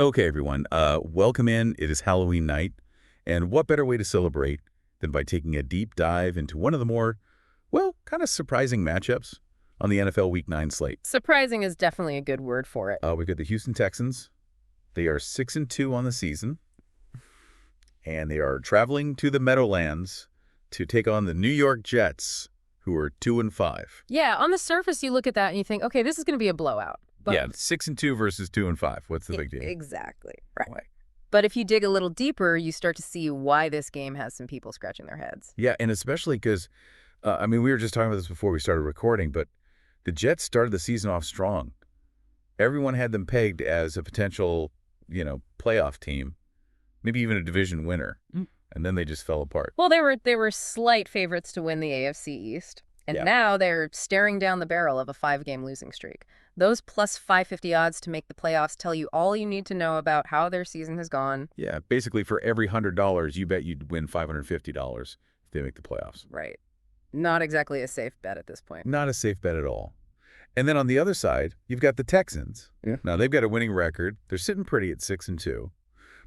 Okay, everyone, welcome in. It is Halloween night, and what better way to celebrate than by taking a deep dive into one of the more, well, kind of surprising matchups on the NFL Week 9 slate. Surprising is definitely a good word for it. We've got the Houston Texans. They are 6-2 on the season, and they are traveling to the Meadowlands to take on the New York Jets, who are 2-5. Yeah, on the surface, you look at that and you think, okay, this is going to be a blowout. But Yeah, 6-2 versus 2-5. What's the big deal? Exactly. Right. Why? But if you dig a little deeper, you start to see why this game has some people scratching their heads. Yeah, and especially because, we were just talking about this before we started recording, but the Jets started the season off strong. Everyone had them pegged as a potential, playoff team, maybe even a division winner, and then they just fell apart. Well, they were slight favorites to win the AFC East, and Yeah. now they're staring down the barrel of a 5-game losing streak. Those plus 550 odds to make the playoffs tell you all you need to know about how their season has gone. Yeah, basically for every $100, you bet you'd win $550 if they make the playoffs. Right. Not exactly a safe bet at this point. Not a safe bet at all. And then on the other side, you've got the Texans. Yeah. Now, they've got a winning record. They're sitting pretty at 6-2.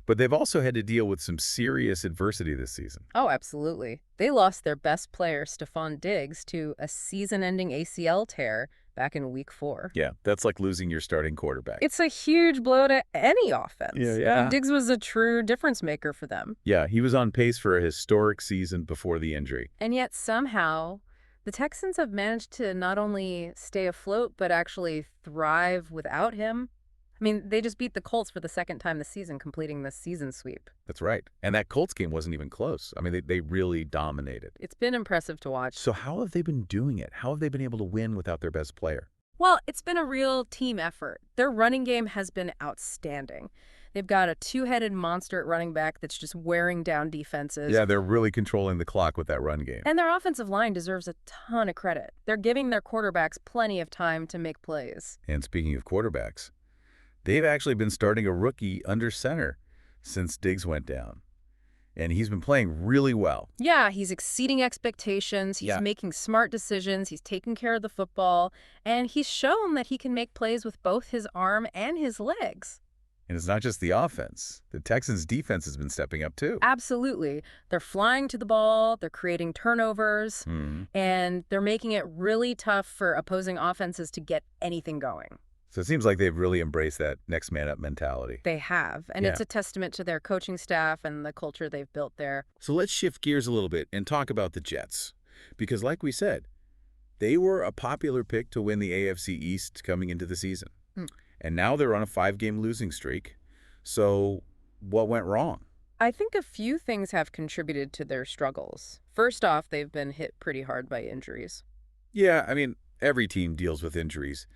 But they've also had to deal with some serious adversity this season. Oh, absolutely. They lost their best player, Stephon Diggs, to a season-ending ACL tear back in Week 4. Yeah, that's like losing your starting quarterback. It's a huge blow to any offense. Yeah. And Diggs was a true difference maker for them. Yeah, he was on pace for a historic season before the injury. And yet somehow the Texans have managed to not only stay afloat, but actually thrive without him. I mean, they just beat the Colts for the second time this season, completing the season sweep. That's right. And that Colts game wasn't even close. I mean, they really dominated. It's been impressive to watch. So how have they been doing it? How have they been able to win without their best player? Well, it's been a real team effort. Their running game has been outstanding. They've got a two-headed monster at running back that's just wearing down defenses. Yeah, they're really controlling the clock with that run game. And their offensive line deserves a ton of credit. They're giving their quarterbacks plenty of time to make plays. And speaking of quarterbacks, they've actually been starting a rookie under center since Diggs went down. And he's been playing really well. Yeah, he's exceeding expectations. He's Yeah. making smart decisions. He's taking care of the football. And he's shown that he can make plays with both his arm and his legs. And it's not just the offense. The Texans' defense has been stepping up too. Absolutely. They're flying to the ball. They're creating turnovers. And they're making it really tough for opposing offenses to get anything going. So it seems like they've really embraced that next man up mentality. They have. And it's a testament to their coaching staff and the culture they've built there. So let's shift gears a little bit and talk about the Jets. Because like we said, they were a popular pick to win the AFC East coming into the season. And now they're on a 5-game losing streak. So what went wrong? I think a few things have contributed to their struggles. First off, they've been hit pretty hard by injuries. Yeah, I mean, every team deals with injuries.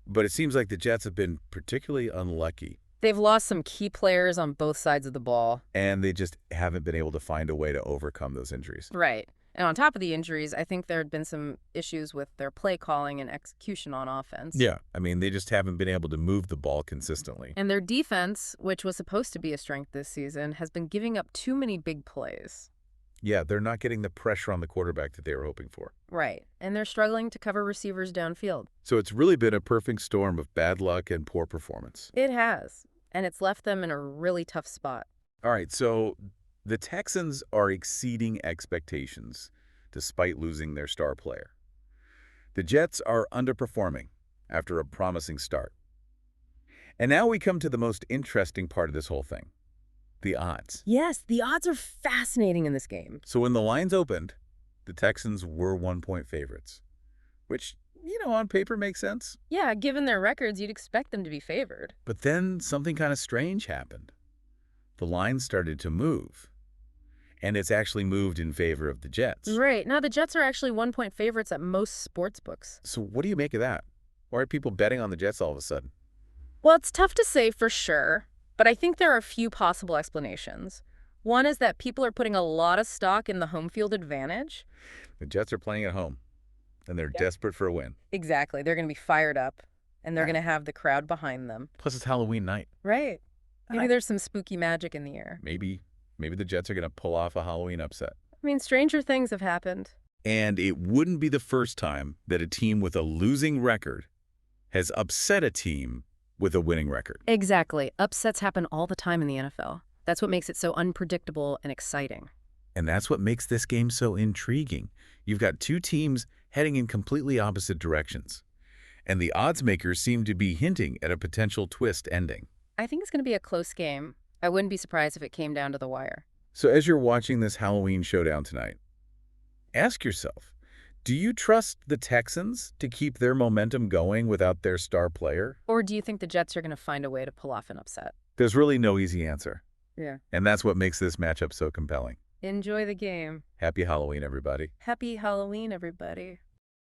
But it seems like the Jets have been particularly unlucky. They've lost some key players on both sides of the ball. And they just haven't been able to find a way to overcome those injuries. Right. And on top of the injuries, I think there had been some issues with their play calling and execution on offense. Yeah, I mean, they just haven't been able to move the ball consistently. And their defense, which was supposed to be a strength this season, has been giving up too many big plays. Yeah, they're not getting the pressure on the quarterback that they were hoping for. Right. And they're struggling to cover receivers downfield. So it's really been a perfect storm of bad luck and poor performance. It has. And it's left them in a really tough spot. All right, so the Texans are exceeding expectations despite losing their star player. The Jets are underperforming after a promising start. And now we come to the most interesting part of this whole thing, the odds. Yes, the odds are fascinating in this game. So when the lines opened, the Texans were 1-point favorites, which, on paper makes sense. Yeah, given their records, you'd expect them to be favored. But then something kind of strange happened. The line started to move, and it's actually moved in favor of the Jets. Right. Now, the Jets are actually 1-point favorites at most sports books. So what do you make of that? Why are people betting on the Jets all of a sudden? Well, it's tough to say for sure, but I think there are a few possible explanations. One is that people are putting a lot of stock in the home field advantage. The Jets are playing at home, and they're desperate for a win. Exactly. They're going to be fired up, and they're going to have the crowd behind them. Plus, it's Halloween night. Right. Maybe there's some spooky magic in the air. Maybe the Jets are going to pull off a Halloween upset. I mean, stranger things have happened. And it wouldn't be the first time that a team with a losing record has upset a team with a winning record. Exactly. Upsets happen all the time in the NFL. That's what makes it so unpredictable and exciting. And that's what makes this game so intriguing. You've got two teams heading in completely opposite directions. And the odds makers seem to be hinting at a potential twist ending. I think it's going to be a close game. I wouldn't be surprised if it came down to the wire. So as you're watching this Halloween showdown tonight, ask yourself, do you trust the Texans to keep their momentum going without their star player? Or do you think the Jets are going to find a way to pull off an upset? There's really no easy answer. Yeah. And that's what makes this matchup so compelling. Enjoy the game. Happy Halloween, everybody. Happy Halloween, everybody.